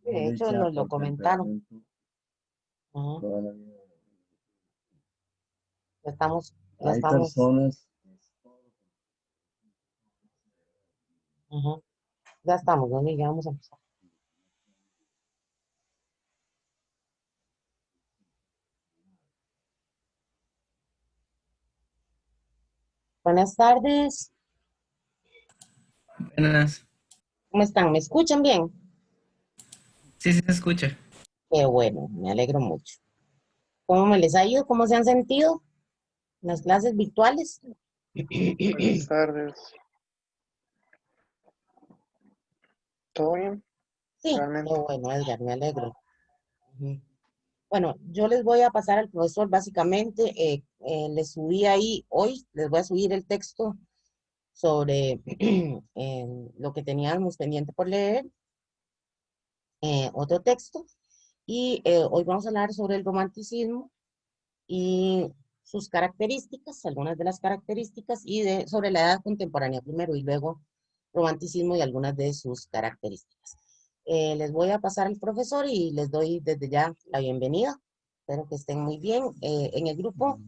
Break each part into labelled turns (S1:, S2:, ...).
S1: Sí, de hecho, nos lo comentaron. Ajá. Ya estamos, ya
S2: Hay
S1: estamos.
S2: personas.
S1: Ajá. Ya estamos, ¿dónde ya vamos a empezar? Buenas tardes,
S3: Buenas.
S1: ¿cómo están? ¿Me escuchan bien?
S3: Sí, sí se escucha.
S1: Qué bueno, me alegro mucho. ¿Cómo me les ha ido? ¿Cómo se han sentido en las clases virtuales?
S4: Buenas tardes. ¿Todo bien?
S1: Sí, qué
S4: Realmente.
S1: bueno, Edgar, me alegro. Ujú. Bueno, yo les voy a pasar al profesor básicamente, les subí ahí hoy, les voy a subir el texto sobre lo que teníamos pendiente por leer, otro texto, y hoy vamos a hablar sobre el romanticismo y sus características, algunas de las características, y sobre la edad contemporánea primero y luego romanticismo y algunas de sus características. Les voy a pasar al profesor y les doy desde ya la bienvenida. Espero que estén muy bien en el grupo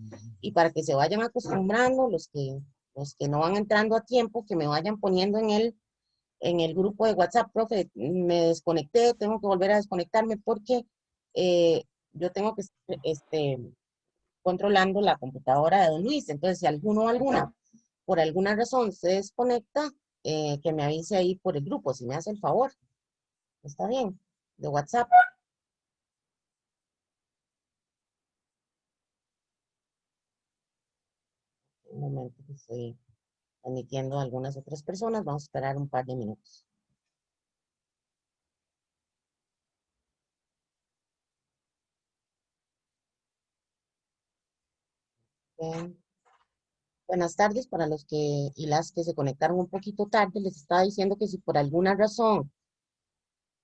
S1: y para que se vayan acostumbrando los que no van entrando a tiempo, que me vayan poniendo en el grupo de WhatsApp, profe, me desconecté, tengo que volver a desconectarme porque yo tengo que controlando la computadora de don Luis. Entonces, si alguno o alguna, por alguna razón, se desconecta, que me avise ahí por el grupo, si me hace el favor. Está bien, de WhatsApp. Un momento que estoy admitiendo a algunas otras personas. Vamos a esperar un par de minutos. Bien. Buenas tardes para los que y las que se conectaron un poquito tarde. Les estaba diciendo que si por alguna razón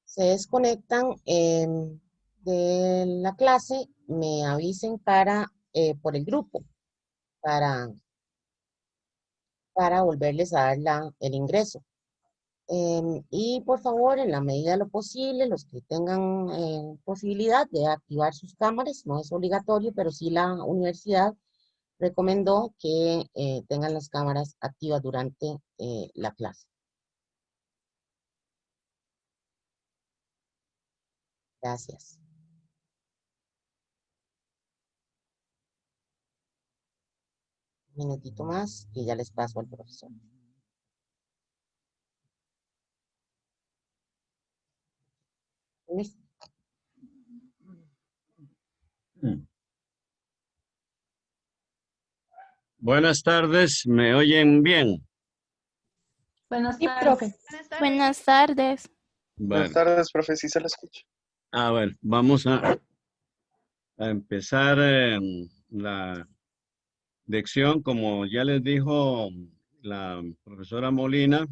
S1: se desconectan de la clase, me avisen por el grupo para, para volverles a dar el ingreso. Y por favor, en la medida de lo posible, los que tengan posibilidad de activar sus cámaras, no es obligatorio, pero sí la universidad recomendó que tengan las cámaras activas durante la clase. Gracias. Un minutito más y ya les paso al profesor. Luis.
S2: Buenas tardes, ¿me oyen bien?
S5: Buenas
S1: Sí,
S5: tardes.
S1: profe.
S6: Buenas tardes.
S4: Buenas
S2: Bueno,
S4: tardes, profe. ¿Sí se la escucha?
S2: bueno, vamos a empezar la lección. Como ya les dijo la profesora Molina,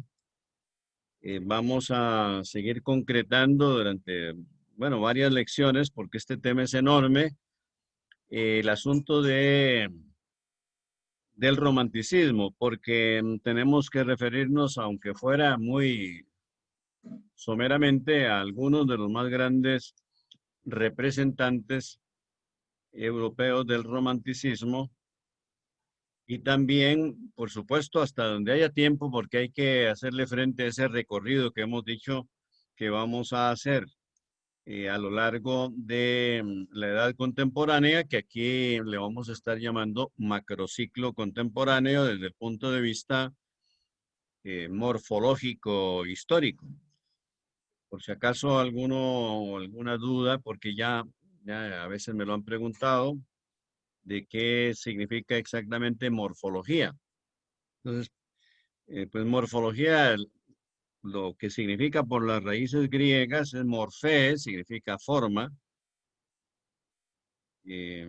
S2: vamos a seguir concretando durante, bueno, varias lecciones porque este tema es enorme. El asunto del romanticismo, porque tenemos que referirnos, aunque fuera muy someramente, a algunos de los más grandes representantes europeos del romanticismo y también, por supuesto, hasta donde haya tiempo, porque hay que hacerle frente a ese recorrido que hemos dicho que vamos a hacer a lo largo de la edad contemporánea, que aquí le vamos a estar llamando macrociclo contemporáneo desde el punto de vista morfológico histórico. Por si acaso alguna duda, porque ya a veces me lo han preguntado, de qué significa exactamente morfología. Entonces, pues morfología, lo que significa por las raíces griegas es morfé, significa forma. eh,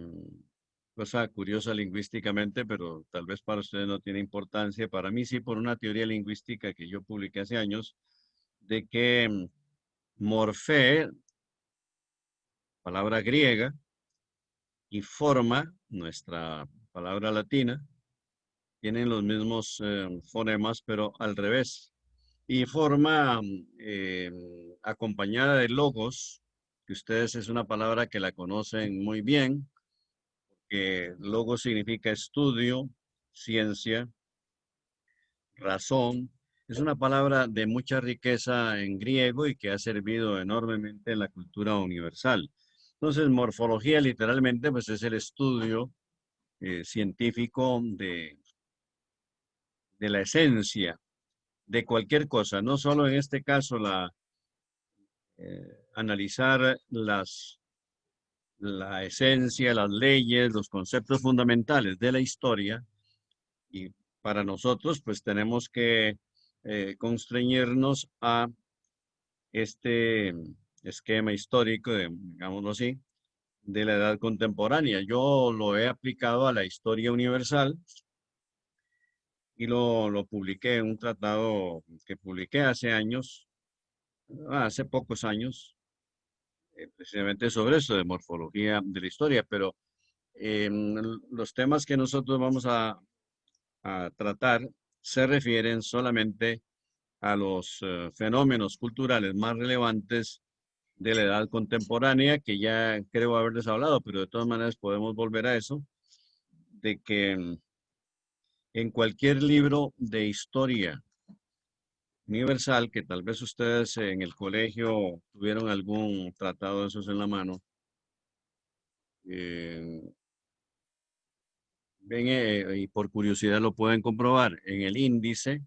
S2: Cosa curiosa lingüísticamente, pero tal vez para ustedes no tiene importancia. Para mí sí, por una teoría lingüística que yo publiqué hace años, de que morfé, palabra griega, y forma, nuestra palabra latina, tienen los mismos fonemas, pero al revés. Y forma acompañada de logos, que ustedes es una palabra que la conocen muy bien, que logos significa estudio, ciencia, razón. Es una palabra de mucha riqueza en griego y que ha servido enormemente en la cultura universal. Entonces, morfología literalmente pues es el estudio científico de la esencia de cualquier cosa, no solo en este caso analizar la esencia, las leyes, los conceptos fundamentales de la historia, y para nosotros pues tenemos que constreñirnos a este esquema histórico, digámoslo así, de la edad contemporánea. Yo lo he aplicado a la historia universal y lo publiqué en un tratado que publiqué hace años, hace pocos años, precisamente sobre eso, de morfología de la historia, pero los temas que nosotros vamos a tratar se refieren solamente a los fenómenos culturales más relevantes de la edad contemporánea, que ya creo haberles hablado, pero de todas maneras podemos volver a eso, de que en cualquier libro de historia universal, que tal vez ustedes en el colegio tuvieron algún tratado de esos en la mano, eh, ven, y por curiosidad lo pueden comprobar, en el índice,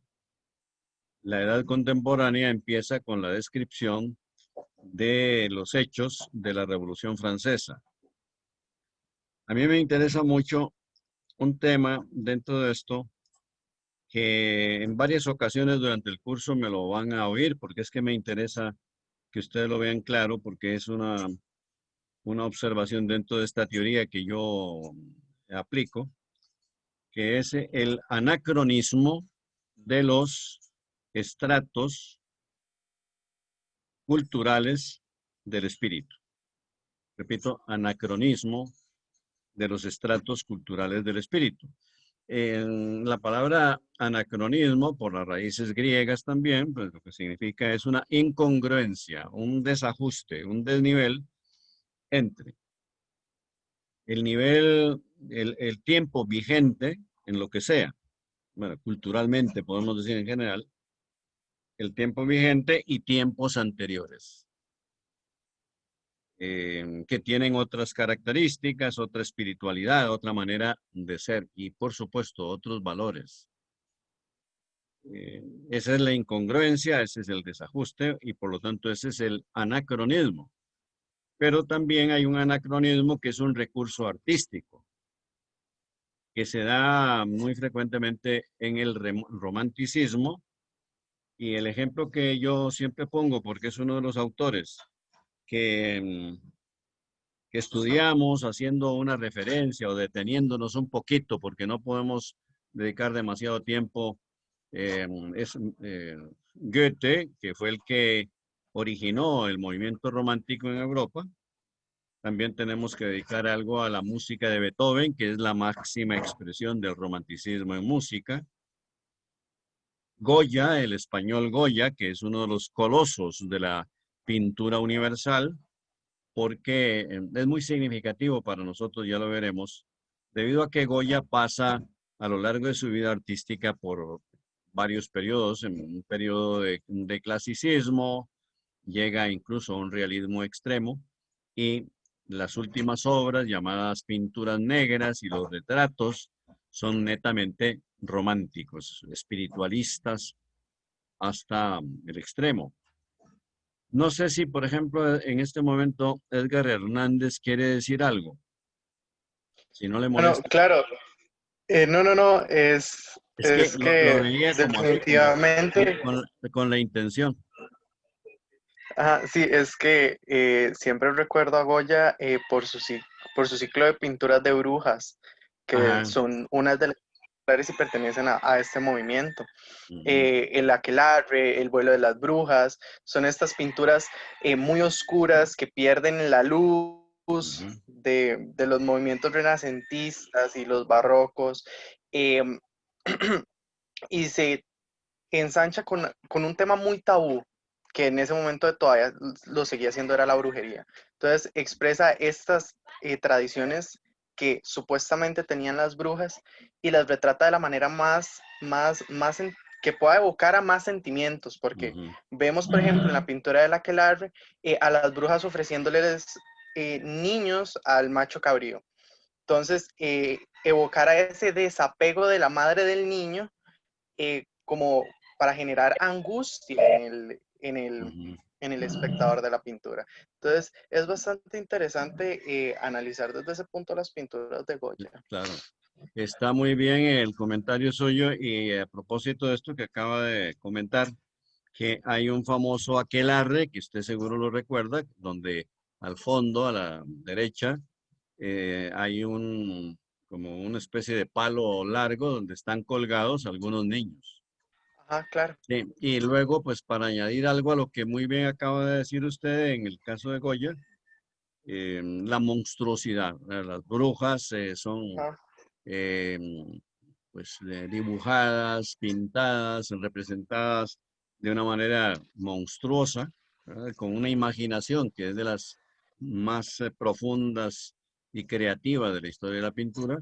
S2: la edad contemporánea empieza con la descripción de los hechos de la Revolución Francesa. A mí me interesa mucho un tema dentro de esto que en varias ocasiones durante el curso me lo van a oír porque es que me interesa que ustedes lo vean claro porque es una observación dentro de esta teoría que yo aplico, que es el anacronismo de los estratos culturales del espíritu. Repito, anacronismo de los estratos culturales del espíritu. La palabra anacronismo, por las raíces griegas también, pues lo que significa es una incongruencia, un desajuste, un desnivel entre el nivel, el tiempo vigente en lo que sea. Bueno, culturalmente podemos decir en general, el tiempo vigente y tiempos anteriores, que tienen otras características, otra espiritualidad, otra manera de ser y por supuesto otros valores. Esa es la incongruencia, ese es el desajuste y por lo tanto ese es el anacronismo. Pero también hay un anacronismo que es un recurso artístico, que se da muy frecuentemente en el romanticismo. Y el ejemplo que yo siempre pongo, porque es uno de los autores que estudiamos haciendo una referencia o deteniéndonos un poquito, porque no podemos dedicar demasiado tiempo, es Goethe, que fue el que originó el movimiento romántico en Europa. También tenemos que dedicar algo a la música de Beethoven, que es la máxima expresión del romanticismo en música. Goya, el español Goya, que es uno de los colosos de la pintura universal, porque es muy significativo para nosotros, ya lo veremos, debido a que Goya pasa a lo largo de su vida artística por varios periodos, en un periodo de clasicismo, llega incluso a un realismo extremo, y las últimas obras llamadas pinturas negras y los retratos son netamente románticos, espiritualistas hasta el extremo. No sé si, por ejemplo, en este momento Edgar Hernández quiere decir algo. Si no le
S4: Bueno,
S2: molesta.
S4: claro. No,
S2: Es que
S4: es
S2: lo
S4: que
S2: veía como así,
S4: definitivamente,
S2: con la intención.
S4: sí, es que siempre recuerdo a Goya por su ciclo de pinturas de brujas, que
S2: Ajá.
S4: son unas de las populares y pertenecen a este movimiento.
S2: Ujú,
S4: El aquelarre, el vuelo de las brujas, son estas pinturas muy oscuras que pierden la luz
S2: ujú.
S4: de los movimientos renacentistas y los barrocos, eh, y se ensancha con un tema muy tabú, que en ese momento todavía lo seguía haciendo era la brujería. Entonces expresa estas tradiciones que supuestamente tenían las brujas y las retrata de la manera que pueda evocar a más sentimientos, porque
S2: Ujú.
S4: vemos, por ejemplo, en la pintura de la Aquelarre, a las brujas ofreciéndoles niños al macho cabrío. Entonces, evocar a ese desapego de la madre del niño como para generar angustia
S2: Ujú.
S4: en el espectador de la pintura. Entonces, es bastante interesante analizar desde ese punto las pinturas de Goya.
S2: Claro. Está muy bien el comentario suyo y a propósito de esto que acaba de comentar, que hay un famoso aquelarre, que usted seguro lo recuerda, donde al fondo, a la derecha, hay como una especie de palo largo donde están colgados algunos niños.
S4: Ajá, claro.
S2: Sí, y luego, pues para añadir algo a lo que muy bien acaba de decir usted en el caso de Goya, la monstruosidad. Las brujas son
S4: Ajá.
S2: eh, pues dibujadas, pintadas, representadas de una manera monstruosa, ¿verdad? Con una imaginación que es de las más profundas y creativas de la historia de la pintura,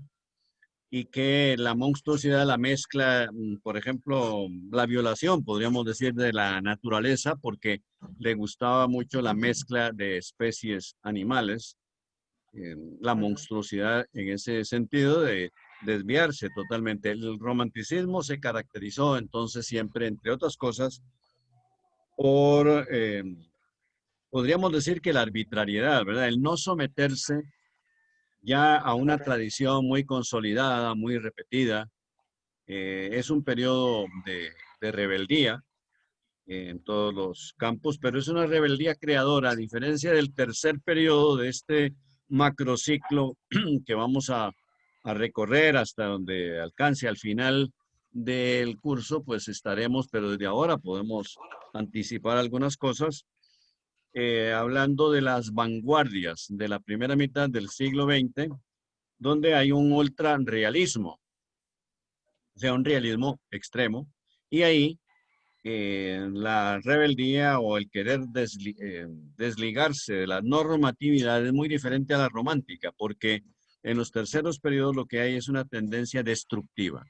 S2: y que la monstruosidad la mezcla, por ejemplo, la violación, podríamos decir, de la naturaleza, porque le gustaba mucho la mezcla de especies animales, la
S4: Ujú.
S2: monstruosidad en ese sentido de desviarse totalmente. El romanticismo se caracterizó entonces siempre, entre otras cosas, por, podríamos decir que la arbitrariedad, ¿verdad? El no someterse ya a una
S4: Claro.
S2: tradición muy consolidada, muy repetida. Es un periodo de rebeldía en todos los campos, pero es una rebeldía creadora, a diferencia del tercer periodo de este macrociclo que vamos a recorrer hasta donde alcance al final del curso, pues estaremos, pero desde ahora podemos anticipar algunas cosas, hablando de las vanguardias de la primera mitad del siglo XX, donde hay un ultra realismo, o sea, un realismo extremo, y ahí la rebeldía o el querer desligarse de la normatividad es muy diferente a la romántica, porque en los terceros periodos lo que hay es una tendencia destructiva.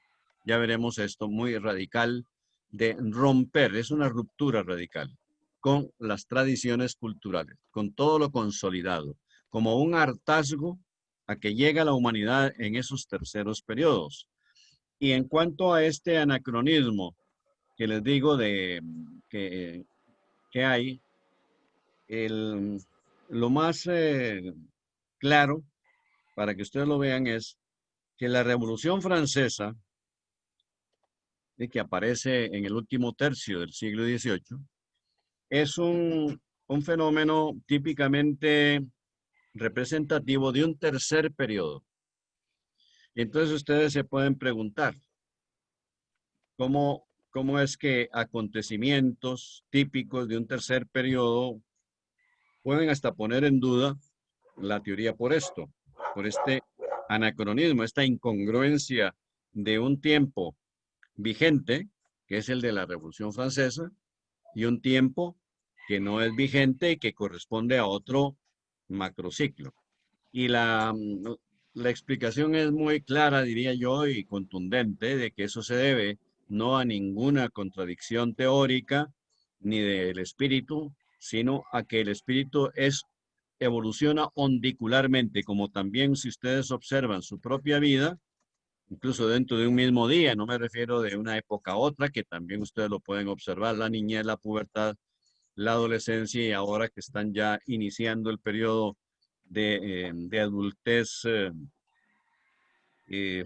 S2: Ya veremos esto muy radical de romper, es una ruptura radical con las tradiciones culturales, con todo lo consolidado, como un hartazgo a que llega la humanidad en esos terceros periodos. Y en cuanto a este anacronismo, que les digo que hay, el, lo más claro para que ustedes lo vean es que la Revolución Francesa, que aparece en el último tercio del siglo XVIII, es un fenómeno típicamente representativo de un tercer periodo. Y entonces ustedes se pueden preguntar, ¿cómo es que acontecimientos típicos de un tercer periodo pueden hasta poner en duda la teoría por esto, por este anacronismo, esta incongruencia de un tiempo vigente, que es el de la Revolución Francesa, y un tiempo que no es vigente y que corresponde a otro macrociclo? Y la explicación es muy clara, diría yo, y contundente, de que eso se debe no a ninguna contradicción teórica ni del espíritu, sino a que el espíritu evoluciona ondicularmente, como también si ustedes observan su propia vida, incluso dentro de un mismo día, no me refiero de una época a otra, que también ustedes lo pueden observar, la niñez, la pubertad, la adolescencia y ahora que están ya iniciando el periodo de adultez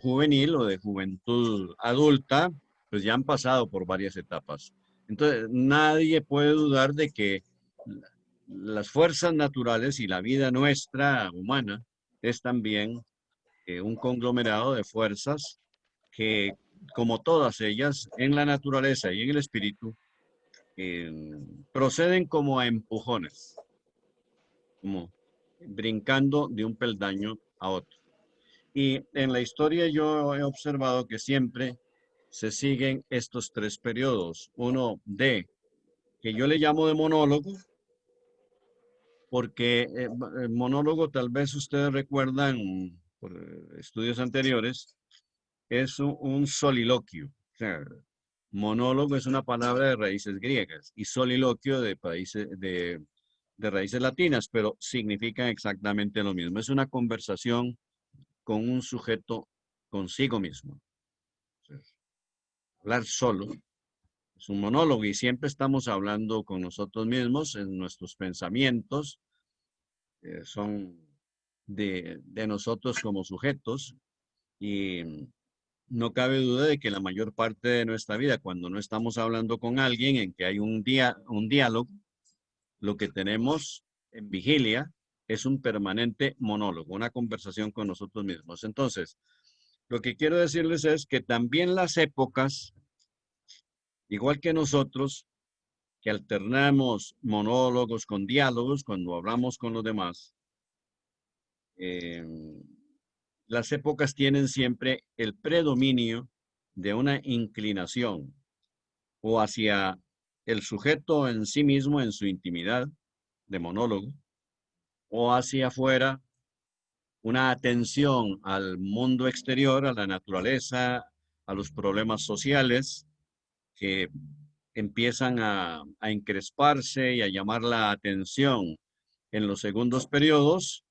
S2: juvenil o de juventud adulta, pues ya han pasado por varias etapas. Entonces, nadie puede dudar de que las fuerzas naturales y la vida nuestra humana es también un conglomerado de fuerzas que, como todas ellas, en la naturaleza y en el espíritu, eh, proceden como a empujones, como brincando de un peldaño a otro. Y en la historia yo he observado que siempre se siguen estos tres periodos. Uno de que yo le llamo de monólogo, porque el monólogo, tal vez ustedes recuerdan por estudios anteriores, es un soliloquio. O sea, monólogo es una palabra de raíces griegas y soliloquio de raíces latinas, pero significan exactamente lo mismo. Es una conversación con un sujeto consigo mismo. O sea, hablar solo es un monólogo y siempre estamos hablando con nosotros mismos en nuestros pensamientos, son de nosotros como sujetos y no cabe duda de que la mayor parte de nuestra vida, cuando no estamos hablando con alguien en que hay un diálogo, lo que tenemos en vigilia es un permanente monólogo, una conversación con nosotros mismos. Entonces, lo que quiero decirles es que también las épocas, igual que nosotros, que alternamos monólogos con diálogos cuando hablamos con los demás, eh, las épocas tienen siempre el predominio de una inclinación o hacia el sujeto en sí mismo, en su intimidad de monólogo, o hacia afuera, una atención al mundo exterior, a la naturaleza, a los problemas sociales que empiezan a encresparse y a llamar la atención en los segundos periodos.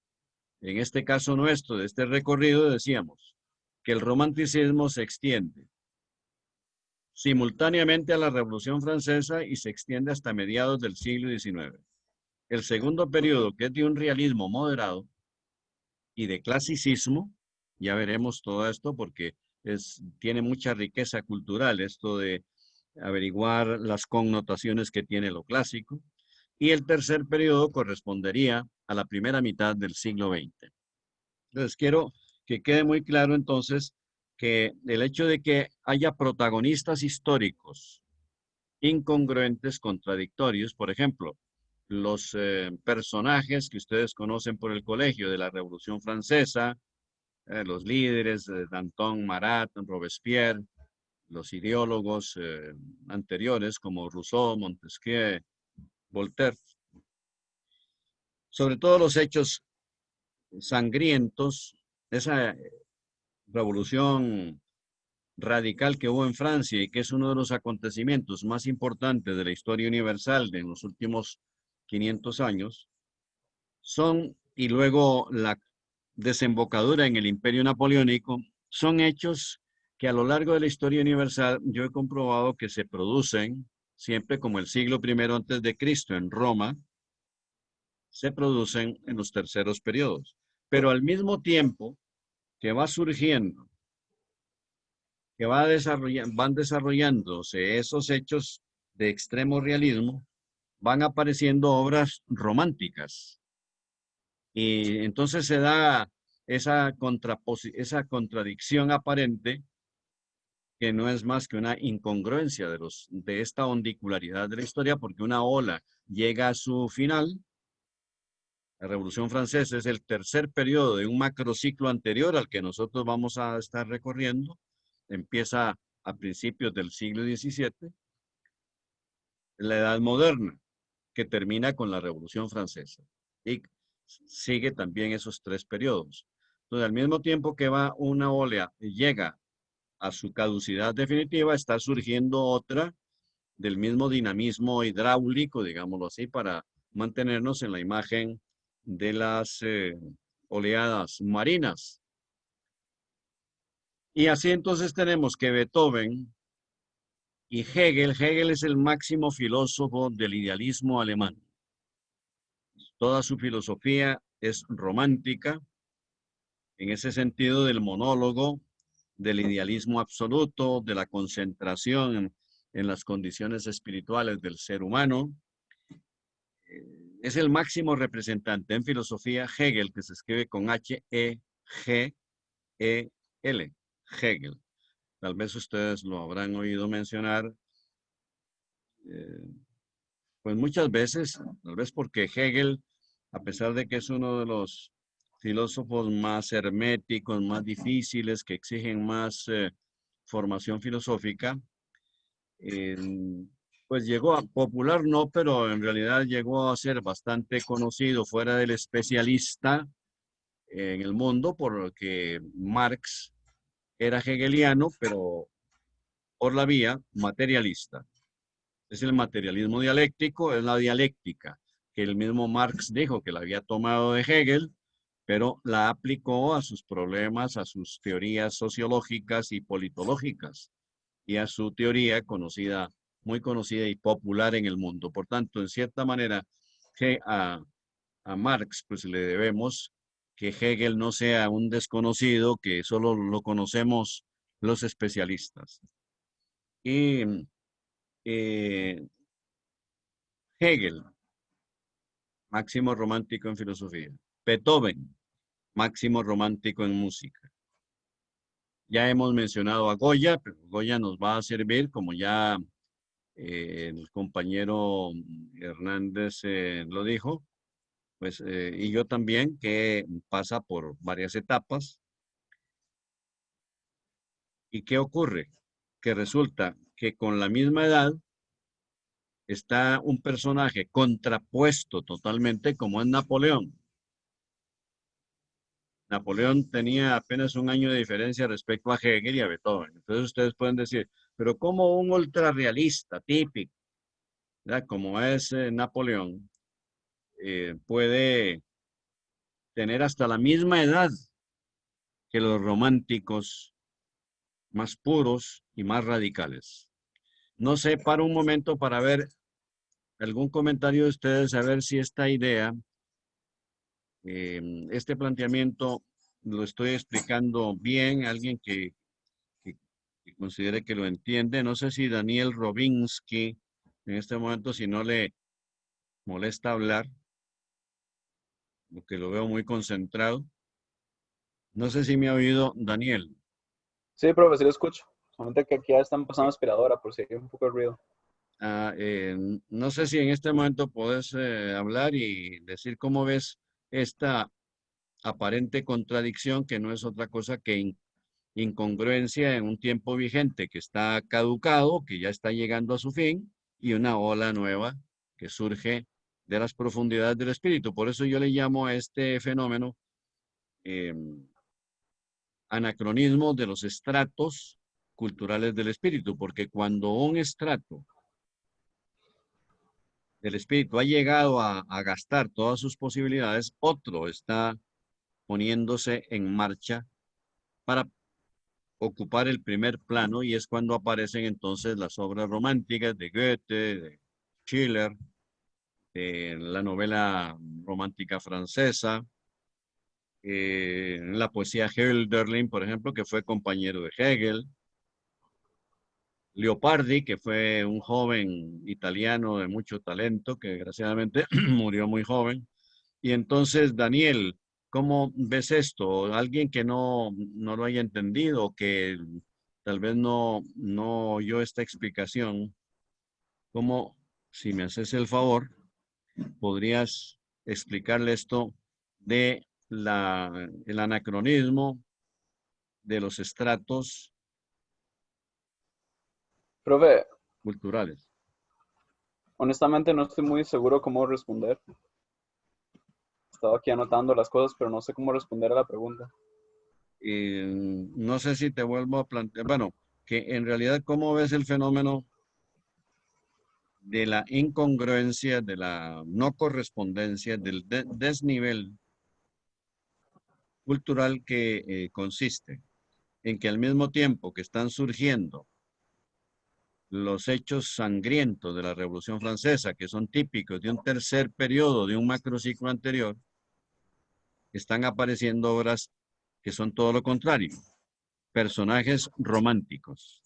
S2: En este caso nuestro, de este recorrido, decíamos que el romanticismo se extiende simultáneamente a la Revolución Francesa y se extiende hasta mediados del siglo XIX. El segundo periodo, que es de un realismo moderado y de clasicismo, ya veremos todo esto porque tiene mucha riqueza cultural, esto de averiguar las connotaciones que tiene lo clásico. Y el tercer periodo correspondería a la primera mitad del siglo XX. Entonces, quiero que quede muy claro entonces que el hecho de que haya protagonistas históricos incongruentes, contradictorios, por ejemplo, los personajes que ustedes conocen por el colegio de la Revolución Francesa, los líderes, Danton, Marat, Robespierre, los ideólogos anteriores como Rousseau, Montesquieu, Voltaire, sobre todo los hechos sangrientos, esa revolución radical que hubo en Francia y que es uno de los acontecimientos más importantes de la historia universal de los últimos 500 años, y luego la desembocadura en el Imperio Napoleónico, son hechos que a lo largo de la historia universal yo he comprobado que se producen siempre como el siglo I antes de Cristo en Roma, se producen en los terceros periodos. Pero al mismo tiempo que va surgiendo, que van desarrollándose esos hechos de extremo realismo, van apareciendo obras románticas. Y entonces se da esa contradicción aparente que no es más que una incongruencia de esta ondicularidad de la historia, porque una ola llega a su final. La Revolución Francesa es el tercer periodo de un macrociclo anterior al que nosotros vamos a estar recorriendo. Empieza a principios del siglo XVII, la Edad Moderna, que termina con la Revolución Francesa. Y sigue también esos tres periodos. Entonces, al mismo tiempo que va una ola y llega a su caducidad definitiva, está surgiendo otra del mismo dinamismo hidráulico, digámoslo así, para mantenernos en la imagen de las oleadas marinas. Y así entonces tenemos que Beethoven y Hegel es el máximo filósofo del idealismo alemán. Toda su filosofía es romántica, en ese sentido del monólogo, del idealismo absoluto, de la concentración en las condiciones espirituales del ser humano. Es el máximo representante en filosofía Hegel, que se escribe con H-E-G-E-L, Hegel. Tal vez ustedes lo habrán oído mencionar, pues muchas veces, tal vez porque Hegel, a pesar de que es uno de los filósofos más herméticos, más difíciles, que exigen más formación filosófica, Pues llegó a popular, no, pero en realidad llegó a ser bastante conocido fuera del especialista en el mundo, porque Marx era hegeliano, pero por la vía materialista. Es el materialismo dialéctico, es la dialéctica, que el mismo Marx dijo que la había tomado de Hegel, pero la aplicó a sus problemas, a sus teorías sociológicas y politológicas, y a su teoría conocida, muy conocida y popular en el mundo. Por tanto, en cierta manera, que a Marx pues le debemos que Hegel no sea un desconocido que solo lo conocemos los especialistas. Y eh, Hegel, máximo romántico en filosofía. Beethoven, máximo romántico en música. Ya hemos mencionado a Goya, pero Goya nos va a servir, como ya el compañero Hernández lo dijo, pues, y yo también, que pasa por varias etapas. ¿Y qué ocurre? Que resulta que con la misma edad está un personaje contrapuesto totalmente como es Napoleón. Napoleón tenía apenas un año de diferencia respecto a Hegel y a Beethoven. Entonces ustedes pueden decir, pero como un ultrarrealista típico, ¿verdad? Como es Napoleón, puede tener hasta la misma edad que los románticos más puros y más radicales. No sé, para un momento para ver algún comentario de ustedes, a ver si esta idea, este planteamiento, lo estoy explicando bien, alguien que considere que lo entiende. No sé si Daniel Robinsky, en este momento, si no le molesta hablar, porque lo veo muy concentrado. No sé si me ha oído Daniel.
S7: Sí, profe, sí lo escucho. Solamente que aquí ya están pasando aspiradora por si hay un poco de ruido.
S2: No sé si en este momento puedes hablar y decir cómo ves esta aparente contradicción, que no es otra cosa que incongruencia en un tiempo vigente que está caducado, que ya está llegando a su fin, y una ola nueva que surge de las profundidades del espíritu. Por eso yo le llamo a este fenómeno eh, anacronismo de los estratos culturales del espíritu, porque cuando un estrato del espíritu ha llegado a gastar todas sus posibilidades, otro está poniéndose en marcha para ocupar el primer plano, y es cuando aparecen entonces las obras románticas de Goethe, de Schiller, de la novela romántica francesa, la poesía Hölderlin, por ejemplo, que fue compañero de Hegel, Leopardi, que fue un joven italiano de mucho talento, que desgraciadamente murió muy joven. Y entonces, Daniel, ¿cómo ves esto? Alguien que no lo haya entendido, que tal vez no oyó esta explicación, ¿cómo, si me haces el favor, podrías explicarle esto de el anacronismo de los estratos
S7: Profe,
S2: culturales?
S7: honestamente no estoy muy seguro cómo responder. Estaba aquí anotando las cosas, pero no sé cómo responder a la pregunta.
S2: No sé si te vuelvo a plantear, bueno, que en realidad, ¿cómo ves el fenómeno de la incongruencia, de la no correspondencia, del desnivel cultural que consiste en que al mismo tiempo que están surgiendo los hechos sangrientos de la Revolución Francesa, que son típicos de un tercer periodo, de un macrociclo anterior, están apareciendo obras que son todo lo contrario, personajes románticos?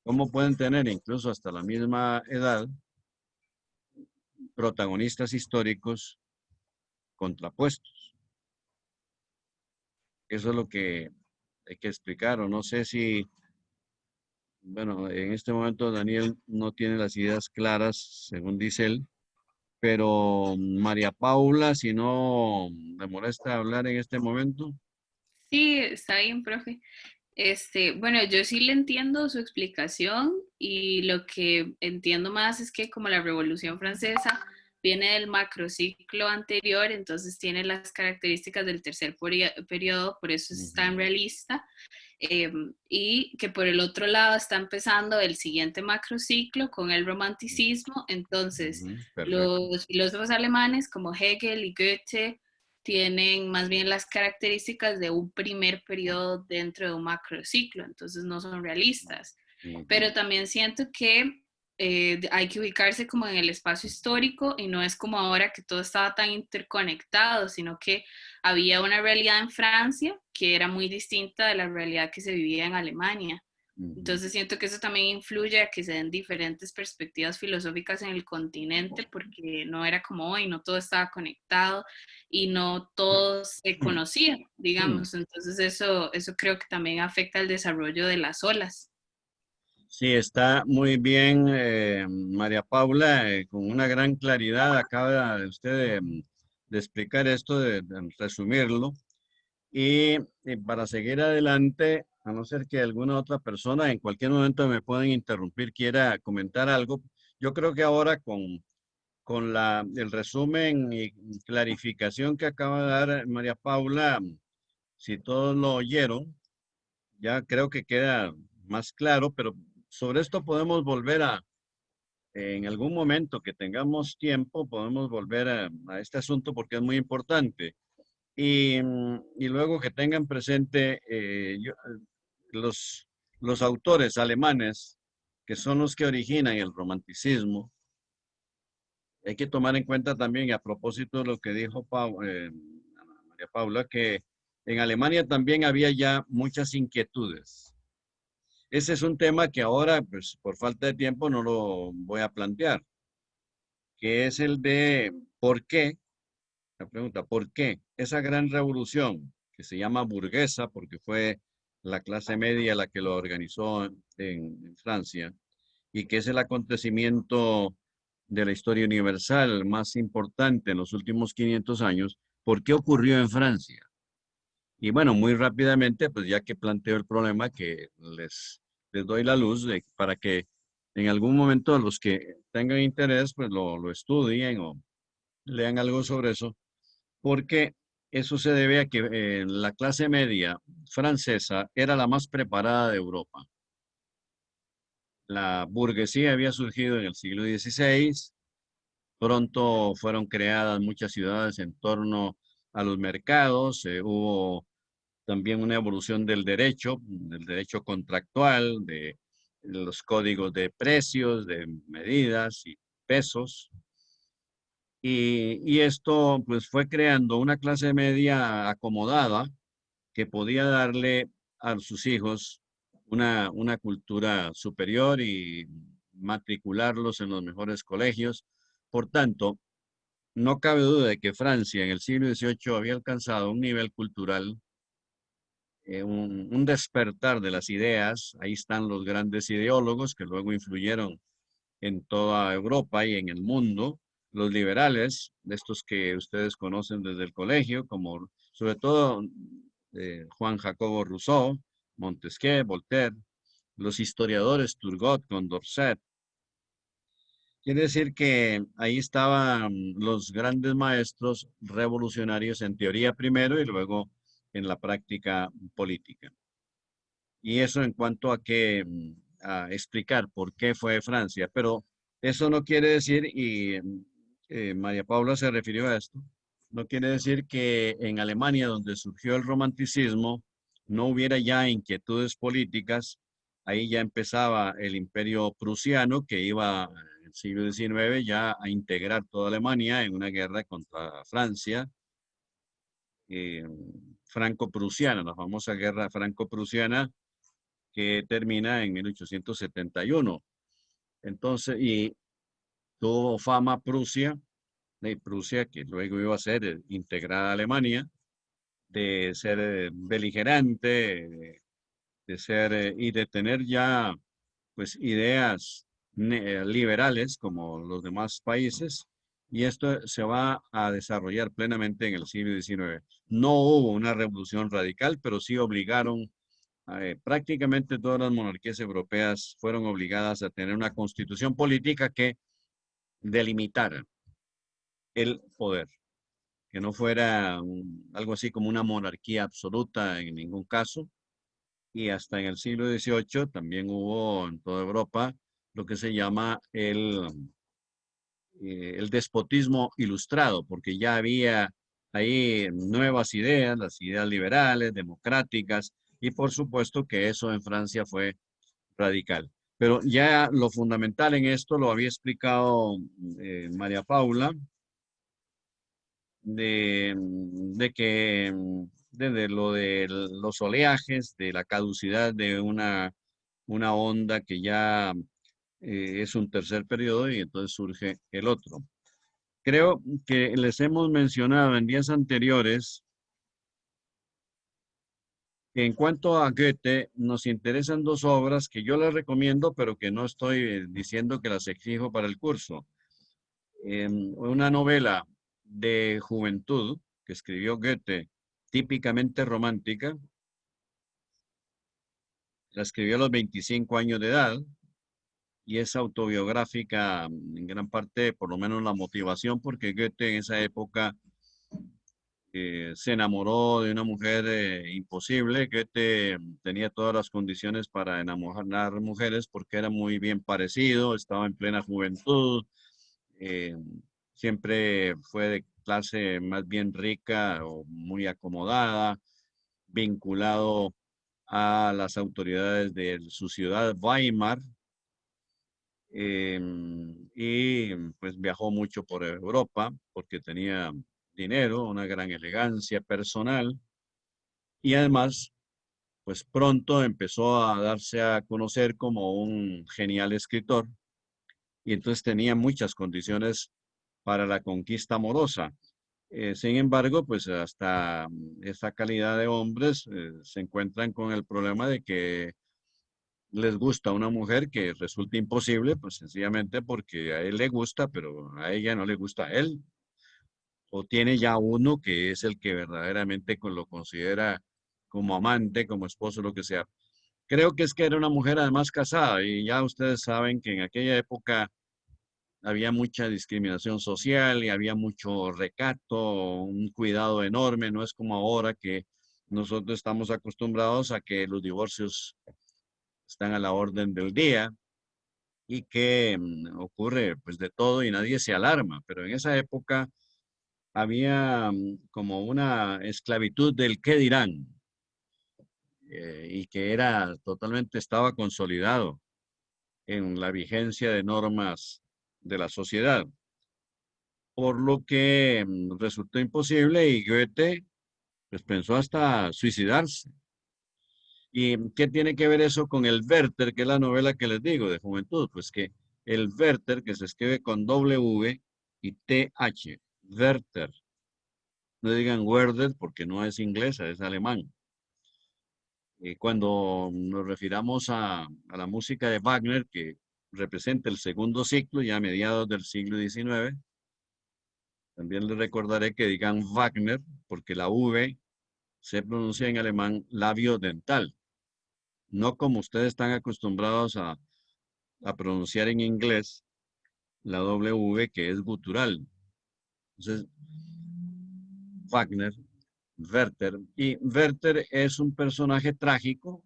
S2: ¿Cómo pueden tener incluso hasta la misma edad protagonistas históricos contrapuestos? Eso es lo que hay que explicar, o no sé si, bueno, en este momento Daniel no tiene las ideas claras, según dice él, pero María Paula, si no le molesta hablar en este momento.
S8: Sí, está bien, profe. Bueno, yo sí le entiendo su explicación y lo que entiendo más es que como la Revolución Francesa viene del macrociclo anterior, entonces tiene las características del tercer periodo, por eso es tan realista, y que por el otro lado está empezando el siguiente macrociclo con el romanticismo, entonces los filósofos alemanes como Hegel y Goethe tienen más bien las características de un primer periodo dentro de un macrociclo, entonces no son realistas. Pero también siento que hay que ubicarse como en el espacio histórico y no es como ahora que todo estaba tan interconectado, sino que había una realidad en Francia que era muy distinta de la realidad que se vivía en Alemania. Entonces siento que eso también influye a que se den diferentes perspectivas filosóficas en el continente porque no era como hoy, no todo estaba conectado y no todo se conocía, digamos. Entonces eso creo que también afecta el desarrollo de las olas.
S2: Sí, está muy bien, María Paula, con una gran claridad acaba de usted de explicar esto, de resumirlo. Y para seguir adelante, a no ser que alguna otra persona en cualquier momento me puedan interrumpir, quiera comentar algo, yo creo que ahora con el resumen y clarificación que acaba de dar María Paula, si todos lo oyeron, ya creo que queda más claro, pero sobre esto podemos volver en algún momento que tengamos tiempo, podemos volver a este asunto porque es muy importante. Y luego que tengan presente los, los autores alemanes, que son los que originan el romanticismo, hay que tomar en cuenta también, y a propósito de lo que dijo María Paula, que en Alemania también había ya muchas inquietudes. Ese es un tema que ahora, pues por falta de tiempo, no lo voy a plantear, que es el de por qué, la pregunta, ¿por qué esa gran revolución que se llama burguesa, porque fue la clase media la que lo organizó en Francia, y que es el acontecimiento de la historia universal más importante en los últimos 500 años, ¿por qué ocurrió en Francia? Y bueno, muy rápidamente, pues ya que planteo el problema, que les doy la luz para que en algún momento los que tengan interés, pues lo estudien o lean algo sobre eso, porque eso se debe a que la clase media francesa era la más preparada de Europa. La burguesía había surgido en el siglo XVI, pronto fueron creadas muchas ciudades en torno a los mercados, hubo también una evolución del derecho contractual, de los códigos de precios, de medidas y pesos. Y esto pues fue creando una clase media acomodada que podía darle a sus hijos una cultura superior y matricularlos en los mejores colegios. Por tanto, no cabe duda de que Francia en el siglo XVIII había alcanzado un nivel cultural, un despertar de las ideas. Ahí están los grandes ideólogos que luego influyeron en toda Europa y en el mundo. Los liberales, de estos que ustedes conocen desde el colegio, como sobre todo Juan Jacobo Rousseau, Montesquieu, Voltaire, los historiadores Turgot, Condorcet. Quiere decir que ahí estaban los grandes maestros revolucionarios en teoría primero y luego en la práctica política. Y eso en cuanto a explicar por qué fue Francia. Pero eso no quiere decir, y María Paula se refirió a esto, no quiere decir que en Alemania, donde surgió el romanticismo, no hubiera ya inquietudes políticas. Ahí ya empezaba el imperio prusiano, que iba en el siglo XIX ya a integrar toda Alemania en una guerra contra Francia, franco-prusiana, la famosa guerra franco-prusiana, que termina en 1871. Entonces, y tuvo fama Prusia, de Prusia, que luego iba a ser integrada a Alemania, de ser beligerante, de ser y de tener ya pues ideas liberales como los demás países, y esto se va a desarrollar plenamente en el siglo XIX. No hubo una revolución radical, pero sí obligaron prácticamente todas las monarquías europeas fueron obligadas a tener una constitución política que delimitara el poder, que no fuera algo así como una monarquía absoluta en ningún caso. Y hasta en el siglo XVIII también hubo en toda Europa lo que se llama el despotismo ilustrado, porque ya había ahí nuevas ideas, las ideas liberales, democráticas, y por supuesto que eso en Francia fue radical. Pero ya lo fundamental en esto lo había explicado María Paula, de que desde lo de los oleajes, de la caducidad de una onda que ya es un tercer periodo y entonces surge el otro. Creo que les hemos mencionado en días anteriores que en cuanto a Goethe, nos interesan dos obras que yo les recomiendo, pero que no estoy diciendo que las exijo para el curso. Una novela de juventud que escribió Goethe, típicamente romántica, la escribió a los 25 años de edad y es autobiográfica en gran parte, por lo menos la motivación, porque Goethe en esa época se enamoró de una mujer imposible. Goethe tenía todas las condiciones para enamorar mujeres porque era muy bien parecido, estaba en plena juventud, eh, siempre fue de clase más bien rica o muy acomodada, vinculado a las autoridades de su ciudad, Weimar, y pues viajó mucho por Europa porque tenía dinero, una gran elegancia personal y además, pues pronto empezó a darse a conocer como un genial escritor y entonces tenía muchas condiciones para la conquista amorosa. Sin embargo, pues hasta esa calidad de hombres se encuentran con el problema de que les gusta una mujer que resulta imposible, pues sencillamente porque a él le gusta, pero a ella no le gusta a él. O tiene ya uno que es el que verdaderamente lo considera como amante, como esposo, lo que sea. Creo que es que era una mujer además casada y ya ustedes saben que en aquella época había mucha discriminación social y había mucho recato, un cuidado enorme, no es como ahora que nosotros estamos acostumbrados a que los divorcios están a la orden del día y que ocurre pues de todo y nadie se alarma, pero en esa época había como una esclavitud del qué dirán y que era totalmente, estaba consolidado en la vigencia de normas de la sociedad, por lo que resultó imposible y Goethe pues pensó hasta suicidarse. ¿Y qué tiene que ver eso con el Werther, que es la novela que les digo de juventud? Pues que el Werther, que se escribe con W y TH, Werther. No digan Werther porque no es inglesa, es alemán. Cuando nos refiramos a la música de Wagner, que representa el segundo ciclo, ya a mediados del siglo XIX, también les recordaré que digan Wagner, porque la V se pronuncia en alemán labio dental, no como ustedes están acostumbrados a pronunciar en inglés la W que es gutural. Entonces, Wagner, Werther, y Werther es un personaje trágico,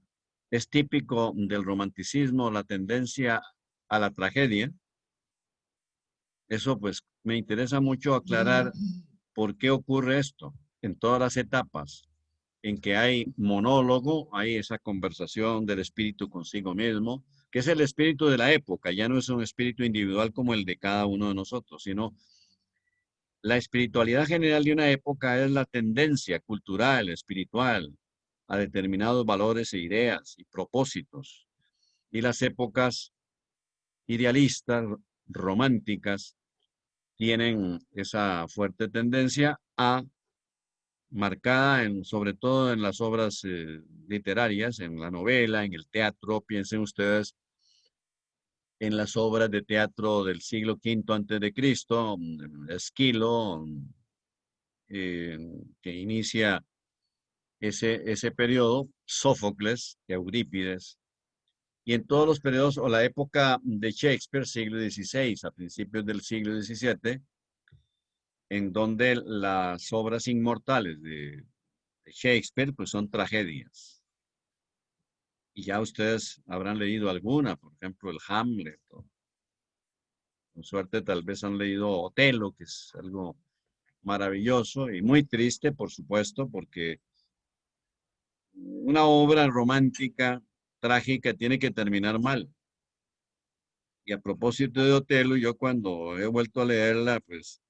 S2: es típico del romanticismo, la tendencia a la tragedia. Eso pues me interesa mucho aclarar por qué ocurre esto en todas las etapas en que hay monólogo, hay esa conversación del espíritu consigo mismo, que es el espíritu de la época, ya no es un espíritu individual como el de cada uno de nosotros, sino la espiritualidad general de una época es la tendencia cultural, espiritual, a determinados valores e ideas y propósitos. Y las épocas idealistas, románticas, tienen esa fuerte tendencia a marcada sobre todo en las obras literarias, en la novela, en el teatro. Piensen ustedes en las obras de teatro del siglo V antes de Cristo, Esquilo, que inicia ese periodo, Sófocles, Eurípides, y en todos los periodos o la época de Shakespeare, siglo XVI, a principios del siglo XVII, en donde las obras inmortales de Shakespeare pues son tragedias. Y ya ustedes habrán leído alguna, por ejemplo, el Hamlet, o con suerte tal vez han leído Otelo, que es algo maravilloso y muy triste, por supuesto, porque una obra romántica, trágica, tiene que terminar mal. Y a propósito de Otelo, yo cuando he vuelto a leerla, pues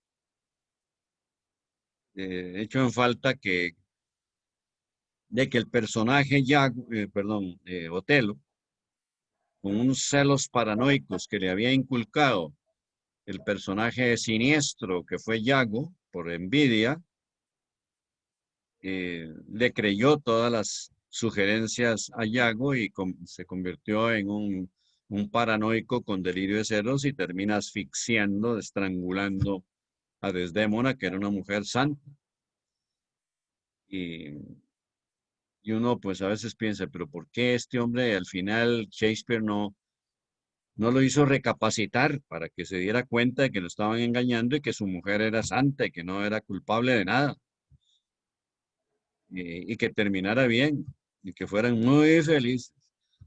S2: he hecho en falta de que el personaje Otelo, con unos celos paranoicos que le había inculcado el personaje siniestro que fue Yago, por envidia, le creyó todas las sugerencias a Yago y se convirtió en un paranoico con delirio de celos y termina asfixiando, estrangulando a Desdémona, que era una mujer santa. Y uno pues a veces piensa, pero ¿por qué este hombre al final Shakespeare no lo hizo recapacitar para que se diera cuenta de que lo estaban engañando y que su mujer era santa y que no era culpable de nada? Y que terminara bien y que fueran muy felices.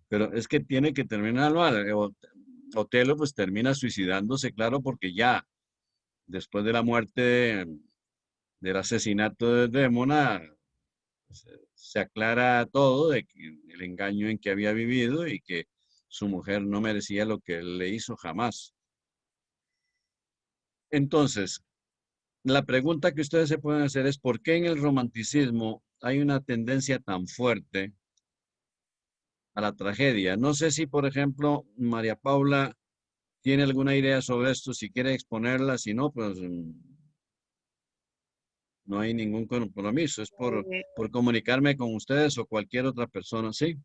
S2: Pero es que tiene que terminar mal. Otelo pues termina suicidándose, claro, porque ya después de la muerte del asesinato de Desdémona se aclara todo de que el engaño en que había vivido y que su mujer no merecía lo que él le hizo jamás. Entonces, la pregunta que ustedes se pueden hacer es ¿por qué en el romanticismo hay una tendencia tan fuerte a la tragedia? No sé si, por ejemplo, María Paula tiene alguna idea sobre esto, si quiere exponerla, si no, pues no hay ningún compromiso, es por comunicarme con ustedes o cualquier otra persona, ¿sí?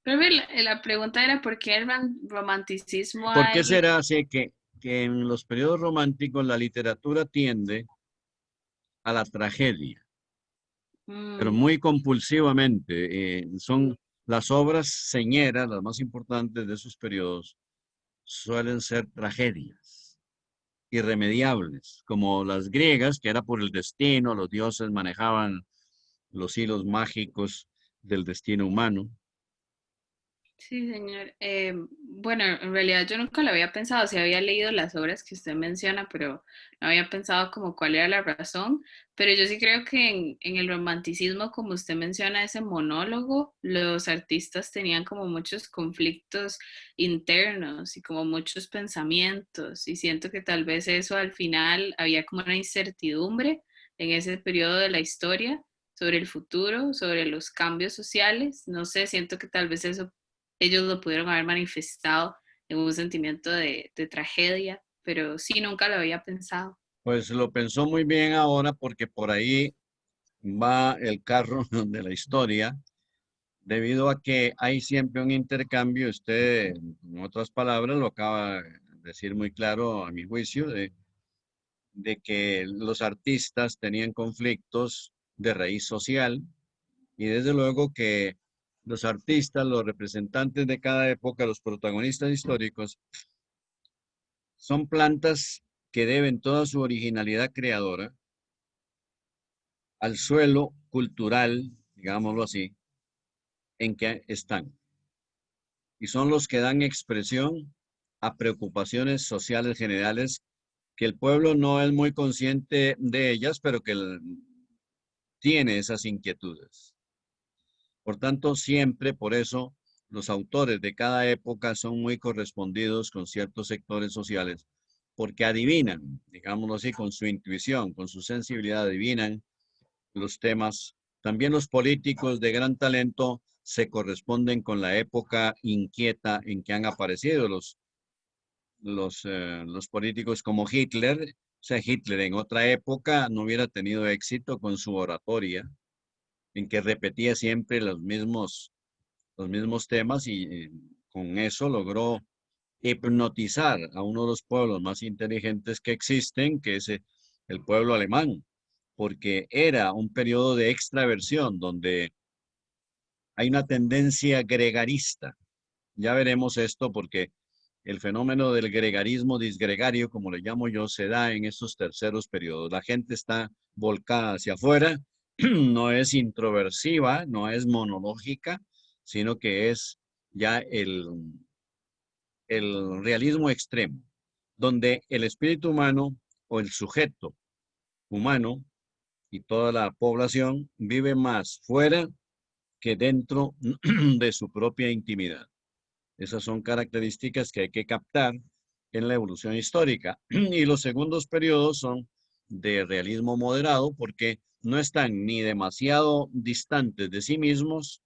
S8: Pero la pregunta era ¿por qué el romanticismo
S2: ¿Por qué
S8: hay?
S2: será así que en los periodos románticos la literatura tiende a la tragedia, pero
S8: Mm,
S2: muy compulsivamente? Son las obras señeras, las más importantes de esos periodos, suelen ser tragedias irremediables, como las griegas, que era por el destino, los dioses manejaban los hilos mágicos del destino humano.
S8: sí, señor. Bueno, en realidad yo nunca lo había pensado, sí había leído las obras que usted menciona, pero no había pensado como cuál era la razón. Pero yo sí creo que en el romanticismo, como usted menciona, ese monólogo, los artistas tenían como muchos conflictos internos y como muchos pensamientos. Y siento que tal vez eso al final había como una incertidumbre en ese periodo de la historia sobre el futuro, sobre los cambios sociales. No sé, siento que tal vez eso ellos lo pudieron haber manifestado en un sentimiento de tragedia, pero sí, nunca lo había pensado.
S2: Pues lo pensó muy bien ahora porque por ahí va el carro de la historia, debido a que hay siempre un intercambio. Usted, en otras palabras, lo acaba de decir muy claro a mi juicio, de que los artistas tenían conflictos de raíz social y desde luego que los artistas, los representantes de cada época, los protagonistas históricos, son plantas que deben toda su originalidad creadora al suelo cultural, digámoslo así, en que están. Y son los que dan expresión a preocupaciones sociales generales que el pueblo no es muy consciente de ellas, pero que tiene esas inquietudes. Por tanto, siempre por eso los autores de cada época son muy correspondidos con ciertos sectores sociales, porque adivinan, digámoslo así, con su intuición, con su sensibilidad, adivinan los temas. También los políticos de gran talento se corresponden con la época inquieta en que han aparecido los políticos como Hitler. O sea, Hitler en otra época no hubiera tenido éxito con su oratoria, en que repetía siempre los mismos temas y con eso logró hipnotizar a uno de los pueblos más inteligentes que existen, que es el pueblo alemán, porque era un periodo de extraversión donde hay una tendencia gregarista. Ya veremos esto porque el fenómeno del gregarismo disgregario, como le llamo yo, se da en estos terceros periodos. La gente está volcada hacia afuera, no es introversiva, no es monológica, sino que es ya el realismo extremo, donde el espíritu humano o el sujeto humano y toda la población vive más fuera que dentro de su propia intimidad. Esas son características que hay que captar en la evolución histórica. Y los segundos periodos son de realismo moderado porque no están ni demasiado distantes de sí mismos,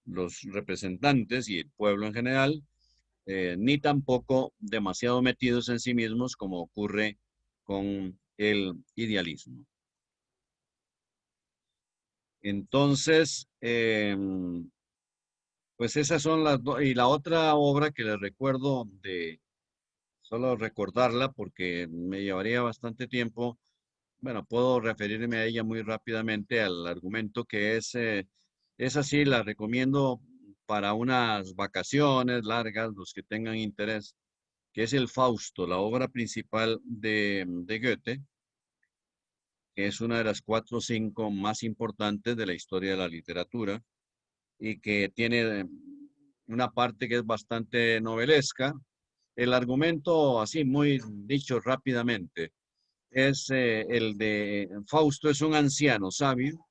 S2: los representantes y el pueblo en general, ni tampoco demasiado metidos en sí mismos como ocurre con el idealismo. Entonces, pues esas son las dos. Y la otra obra que les recuerdo solo recordarla porque me llevaría bastante tiempo. Bueno, puedo referirme a ella muy rápidamente al argumento que es así, la recomiendo para unas vacaciones largas, los que tengan interés, que es el Fausto, la obra principal de Goethe, que es una de las 4 o 5 más importantes de la historia de la literatura y que tiene una parte que es bastante novelesca. El argumento, así muy dicho rápidamente, es el de Fausto es un anciano sabio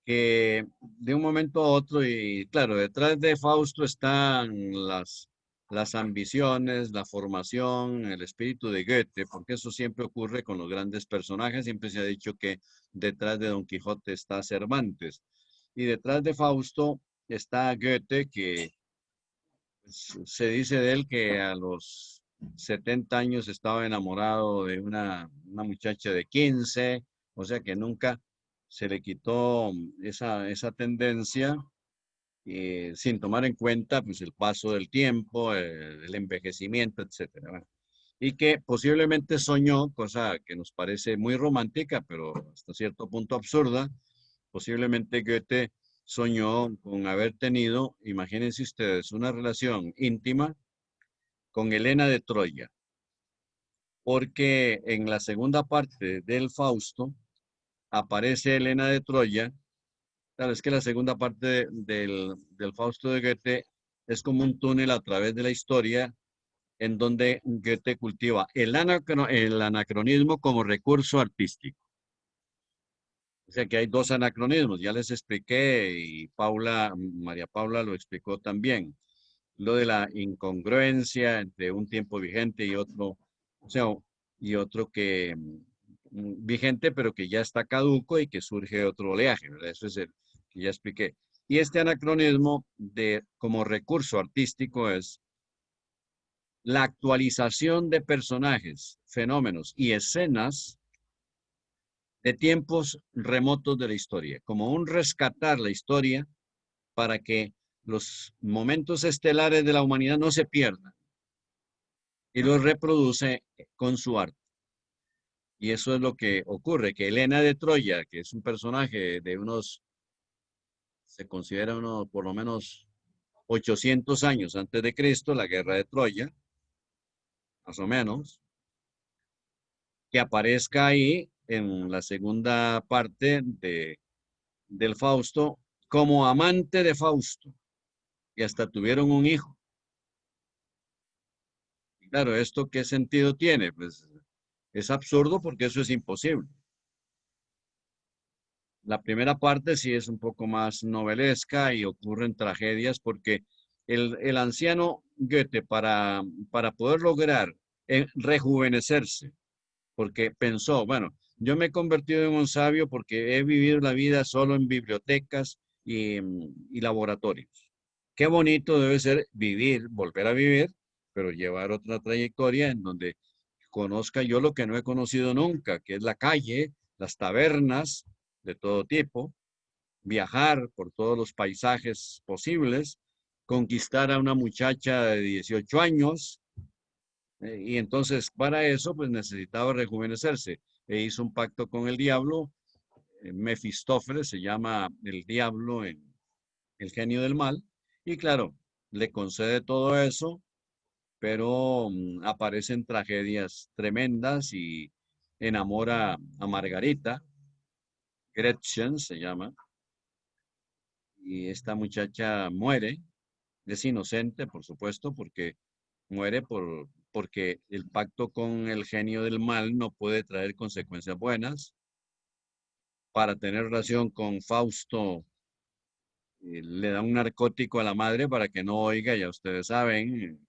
S2: que de un momento a otro, y claro, detrás de Fausto están las ambiciones, la formación, el espíritu de Goethe, porque eso siempre ocurre con los grandes personajes, siempre se ha dicho que detrás de Don Quijote está Cervantes, y detrás de Fausto está Goethe, que se dice de él que a los 70 años estaba enamorado de una muchacha de 15, o sea que nunca se le quitó esa tendencia sin tomar en cuenta pues, el paso del tiempo, el envejecimiento, etcétera. Bueno, y que posiblemente soñó, cosa que nos parece muy romántica, pero hasta cierto punto absurda, posiblemente Goethe soñó con haber tenido, imagínense ustedes, una relación íntima con Helena de Troya, porque en la segunda parte del Fausto aparece Helena de Troya. Claro, es que la segunda parte del Fausto de Goethe es como un túnel a través de la historia en donde Goethe cultiva el anacronismo como recurso artístico. O sea que hay 2 anacronismos, ya les expliqué y María Paula lo explicó también. Lo de la incongruencia entre un tiempo vigente y otro, o sea, y otro que vigente, pero que ya está caduco y que surge otro oleaje, ¿verdad? Eso es el que ya expliqué. Y este anacronismo como recurso artístico es la actualización de personajes, fenómenos y escenas de tiempos remotos de la historia, como un rescatar la historia para que los momentos estelares de la humanidad no se pierdan y los reproduce con su arte. Y eso es lo que ocurre, que Helena de Troya, que es un personaje de se considera por lo menos 800 años antes de Cristo, la guerra de Troya, más o menos, que aparezca ahí en la segunda parte del Fausto como amante de Fausto, y hasta tuvieron un hijo. Y claro, ¿esto qué sentido tiene? Pues es absurdo porque eso es imposible. La primera parte sí es un poco más novelesca y ocurren tragedias porque el anciano Goethe para poder lograr rejuvenecerse, porque pensó, bueno, yo me he convertido en un sabio porque he vivido la vida solo en bibliotecas y laboratorios. Qué bonito debe ser vivir, volver a vivir, pero llevar otra trayectoria en donde conozca yo lo que no he conocido nunca, que es la calle, las tabernas de todo tipo, viajar por todos los paisajes posibles, conquistar a una muchacha de 18 años, y entonces para eso pues necesitaba rejuvenecerse. E hizo un pacto con el diablo, Mefistófeles se llama el diablo en el genio del mal, y claro, le concede todo eso, pero aparecen tragedias tremendas y enamora a Margarita, Gretchen se llama, y esta muchacha muere, es inocente, por supuesto, porque muere porque el pacto con el genio del mal no puede traer consecuencias buenas. Para tener relación con Fausto, le da un narcótico a la madre para que no oiga, ya ustedes saben,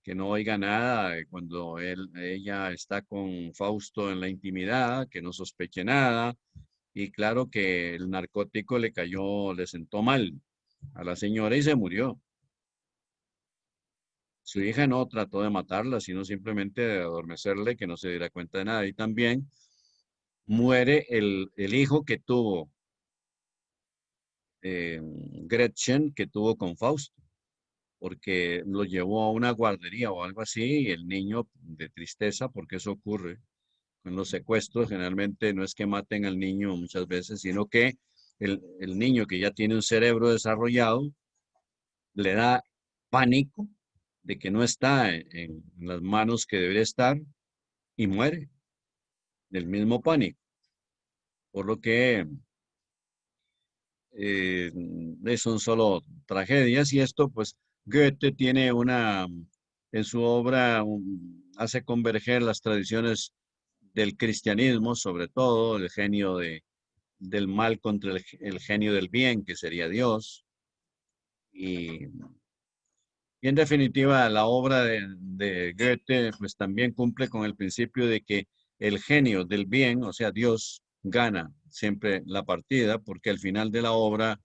S2: que no oiga nada cuando ella está con Fausto en la intimidad, que no sospeche nada. Y claro que el narcótico le sentó mal a la señora y se murió. Su hija no trató de matarla, sino simplemente de adormecerle, que no se diera cuenta de nada. Y también muere el hijo que tuvo Gretchen, que tuvo con Fausto, porque lo llevó a una guardería o algo así, y el niño de tristeza, porque eso ocurre en los secuestros, generalmente no es que maten al niño muchas veces, sino que el niño que ya tiene un cerebro desarrollado le da pánico de que no está en las manos que debería estar y muere del mismo pánico. Por lo que son solo tragedias, y esto pues Goethe tiene en su obra hace converger las tradiciones del cristianismo, sobre todo el genio del mal contra el genio del bien, que sería Dios. Y en definitiva, la obra de Goethe pues también cumple con el principio de que el genio del bien, o sea, Dios, gana siempre la partida, porque al final de la obra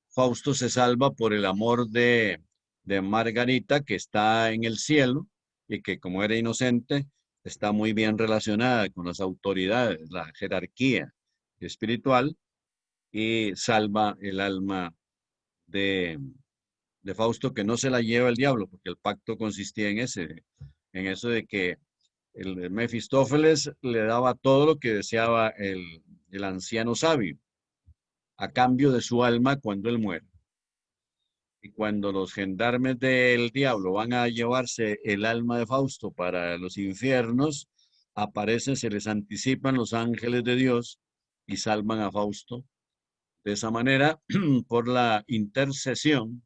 S2: Fausto se salva por el amor de Margarita, que está en el cielo y que, como era inocente, está muy bien relacionada con las autoridades, la jerarquía espiritual, y salva el alma de Fausto, que no se la lleva el diablo, porque el pacto consistía en eso de que el Mefistófeles le daba todo lo que deseaba el anciano sabio, a cambio de su alma cuando él muere. Y cuando los gendarmes del diablo van a llevarse el alma de Fausto para los infiernos, se les anticipan los ángeles de Dios y salvan a Fausto. De esa manera, por la intercesión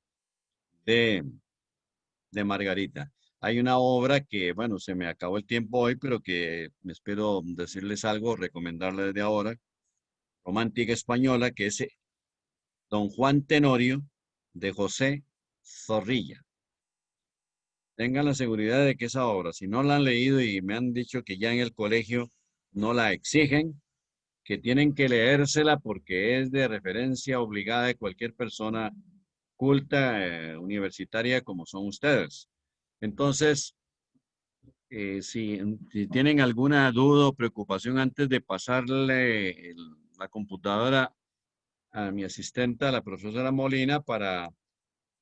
S2: de Margarita. Hay una obra que, bueno, se me acabó el tiempo hoy, pero que espero decirles algo, recomendarla desde ahora, romántica española, que es Don Juan Tenorio, de José Zorrilla. Tengan la seguridad de que esa obra, si no la han leído y me han dicho que ya en el colegio no la exigen, que tienen que leérsela porque es de referencia obligada de cualquier persona culta, universitaria como son ustedes. Entonces, si tienen alguna duda o preocupación antes de pasarle la computadora a mi asistenta, la profesora Molina,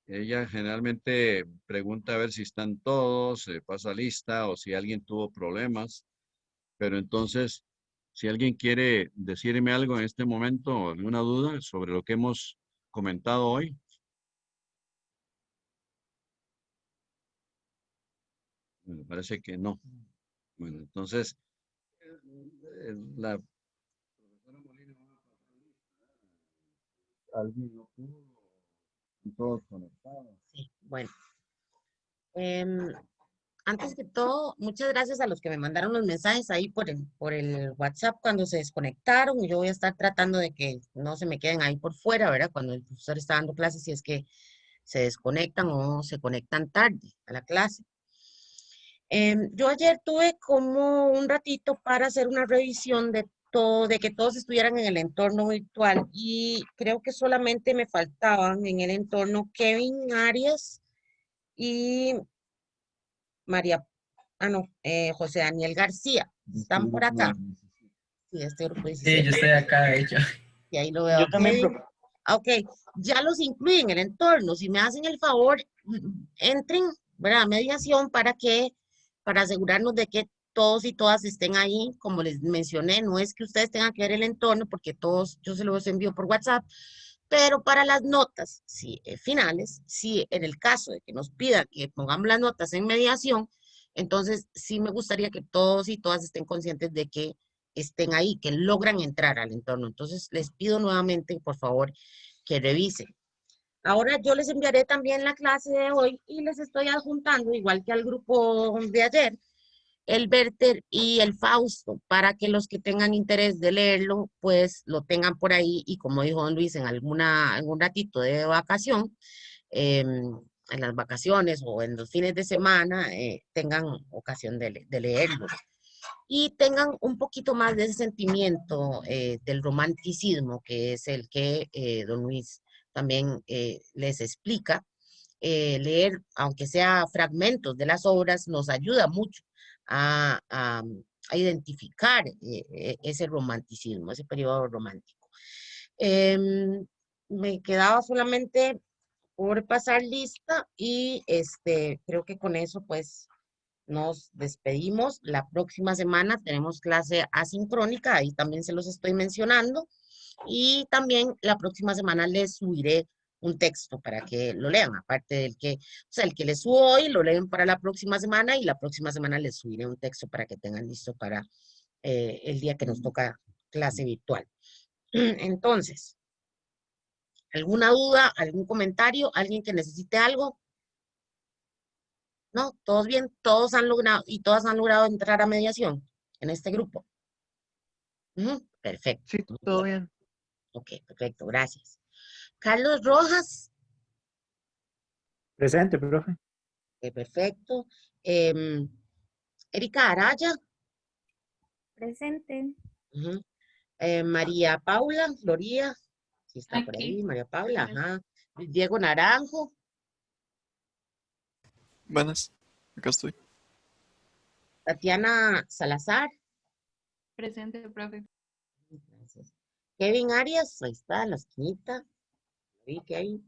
S2: ella generalmente pregunta a ver si están todos, pasa lista o si alguien tuvo problemas. Pero entonces, si alguien quiere decirme algo en este momento, alguna duda sobre lo que hemos comentado hoy. Me parece que no. Bueno, entonces, la profesora Molina va a pasar lista. ¿Alguien no pudo? Todos conectados.
S1: Sí, bueno. Antes que todo, muchas gracias a los que me mandaron los mensajes ahí por el WhatsApp cuando se desconectaron. Yo voy a estar tratando de que no se me queden ahí por fuera, ¿verdad? Cuando el profesor está dando clases, si es que se desconectan o se conectan tarde a la clase. Yo ayer tuve como un ratito para hacer una revisión de todo, de que todos estuvieran en el entorno virtual, y creo que solamente me faltaban en el entorno Kevin Arias y José Daniel García. Están por acá. Sí, este grupo
S3: Sí,
S1: 17.
S3: yo estoy acá, de hecho.
S1: Y ahí lo veo.
S4: Yo también,
S1: Kevin. Ok, ya los incluí en el entorno. Si me hacen el favor, entren, ¿verdad? Mediación para asegurarnos de que todos y todas estén ahí, como les mencioné, no es que ustedes tengan que ver el entorno, porque todos yo se los envío por WhatsApp, pero para las notas finales, si en el caso de que nos pidan que pongamos las notas en mediación, entonces sí me gustaría que todos y todas estén conscientes de que estén ahí, que logran entrar al entorno. Entonces les pido nuevamente, por favor, que revisen. Ahora yo les enviaré también la clase de hoy y les estoy adjuntando, igual que al grupo de ayer, el Werther y el Fausto, para que los que tengan interés de leerlo, pues lo tengan por ahí y como dijo don Luis, en algún ratito de vacación, en las vacaciones o en los fines de semana, tengan ocasión de leerlo. Y tengan un poquito más de ese sentimiento del romanticismo, que es el que don Luis también les explica. Leer, aunque sea fragmentos de las obras, nos ayuda mucho a identificar ese romanticismo, ese periodo romántico. Me quedaba solamente por pasar lista y creo que con eso pues nos despedimos. La próxima semana tenemos clase asincrónica, ahí también se los estoy mencionando. Y también la próxima semana les subiré un texto para que lo lean, aparte del que, o sea, el que les subo hoy, lo leen para la próxima semana y la próxima semana les subiré un texto para que tengan listo para el día que nos toca clase virtual. Entonces, ¿alguna duda, algún comentario, alguien que necesite algo? ¿No? ¿Todos bien? ¿Todos han logrado y todas han logrado entrar a mediación en este grupo? Perfecto.
S4: Sí, todo bien.
S1: Ok, perfecto, gracias. Carlos Rojas.
S9: Presente, profe.
S1: Perfecto. Erika Araya.
S6: Presente.
S1: María Paula Floría. Sí está por ahí,
S8: Aquí.
S1: María Paula. Ajá. Diego Naranjo.
S10: Buenas, acá estoy.
S1: Tatiana Salazar.
S5: Presente, profe.
S1: Gracias. Kevin Arias, ahí está, en la esquinita. Vi que hay.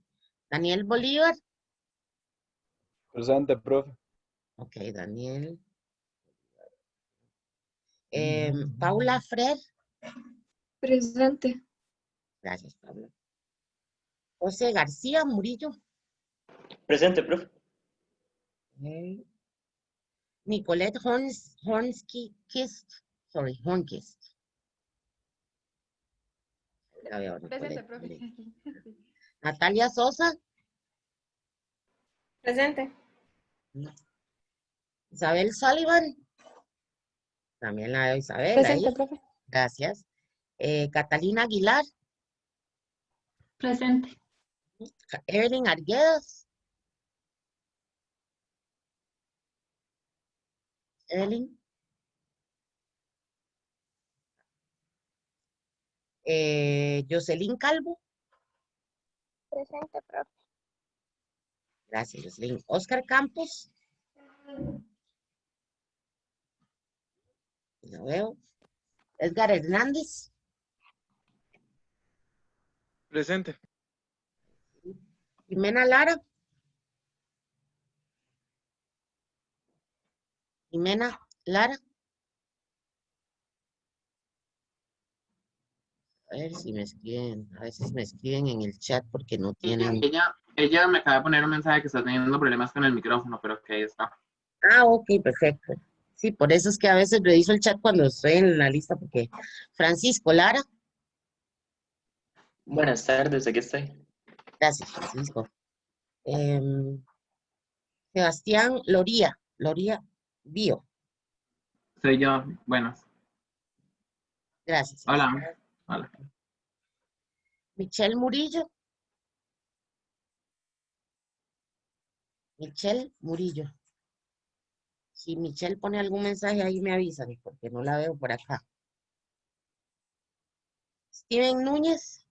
S1: Daniel Bolívar.
S7: Presente, profe.
S1: Ok, Daniel. Paula Fred.
S5: Presente.
S1: Gracias, Paula. José García Murillo.
S11: Presente, profe.
S1: Okay. Nicolette Hornquist. La veo,
S5: Presente,
S1: Nicolette.
S5: profe.
S1: Natalia Sosa.
S5: Presente.
S1: Isabel Sullivan. También la veo Isabel
S5: Presente,
S1: ahí.
S5: profe.
S1: Gracias. Catalina Aguilar.
S5: Presente.
S1: Evelyn Arguedas. Evelyn. Jocelyn Calvo.
S6: Presente, profe.
S1: Gracias, Jocelyn. Oscar Campos. Lo veo. Edgar Hernández.
S4: Presente.
S1: Jimena Lara. Jimena Lara. A ver si me escriben, a veces me escriben en el chat porque no tienen...
S3: Ella me acaba de poner un mensaje que está teniendo problemas con el micrófono, pero que ahí está.
S1: Ah, ok, perfecto. Sí, por eso es que a veces reviso el chat cuando estoy en la lista, porque Francisco Lara.
S11: Buenas tardes, aquí estoy.
S1: Gracias, Francisco. Sebastián Loría Bio.
S3: Soy yo. Buenas.
S1: Gracias.
S3: Hola. Hola.
S1: Michelle Murillo. Michelle Murillo. Si Michelle pone algún mensaje ahí me avisan, porque no la veo por acá. Steven Núñez.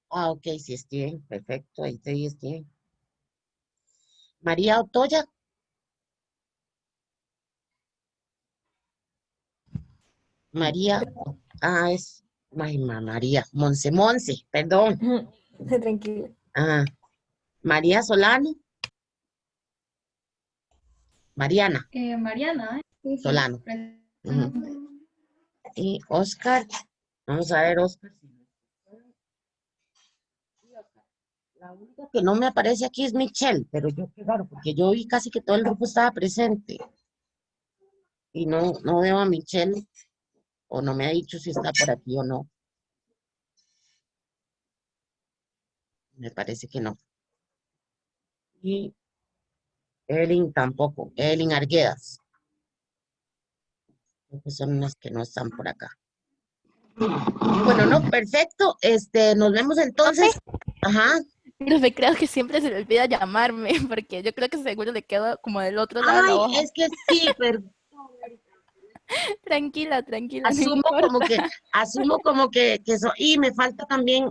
S1: Ah, ok, sí, Steven, perfecto, ahí te vi, Steven. María Otoya. María, es María, Monse, perdón.
S5: Tranquila.
S1: Ah, María Solano. Mariana
S5: Mariana.
S1: Solano.
S5: Presente.
S1: Ujú. Y Oscar, vamos a ver, Oscar. La única que no me aparece aquí es Michelle, pero yo qué raro, porque yo vi casi que todo el grupo estaba presente. Y no veo a Michelle, o no me ha dicho si está por aquí o no. Me parece que no. Y Evelyn tampoco, Evelyn Arguedas. Creo que son las que no están por acá. Bueno, no, perfecto. Nos vemos entonces. Ajá.
S9: Profe, creo que siempre se le olvida llamarme, porque yo creo que seguro le quedo como del otro lado de la hoja.
S1: Ay, es que sí, pero
S9: Tranquila, no importa.
S1: asumo como que y me falta también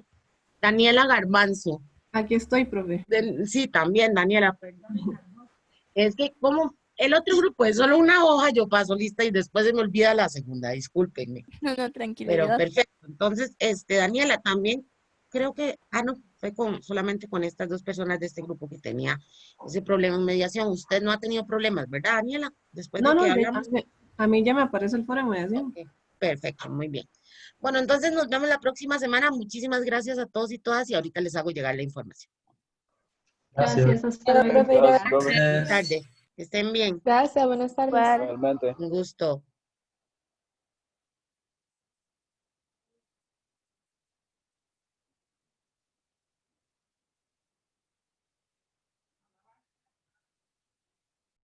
S1: Daniela Garbanzo.
S12: Aquí estoy, profe.
S1: Sí, también, Daniela, perdón. Es que como el otro grupo es solo una hoja, yo paso lista y después se me olvida la segunda, discúlpenme.
S9: No, tranquila.
S1: Pero perfecto. Entonces, Daniela también, creo que, no, fue solamente con estas dos personas de este grupo que tenía ese problema en mediación. Usted no ha tenido problemas, ¿verdad, Daniela? Después de que hablamos.
S12: A mí ya me aparece el foro de mediación.
S1: Okay, perfecto, muy bien. Bueno, entonces nos vemos la próxima semana. Muchísimas gracias a todos y todas y ahorita les hago llegar la información.
S12: Gracias, hasta luego.
S1: Buenas tardes. Que estén bien.
S6: Gracias, buenas tardes.
S7: Realmente.
S1: Un gusto.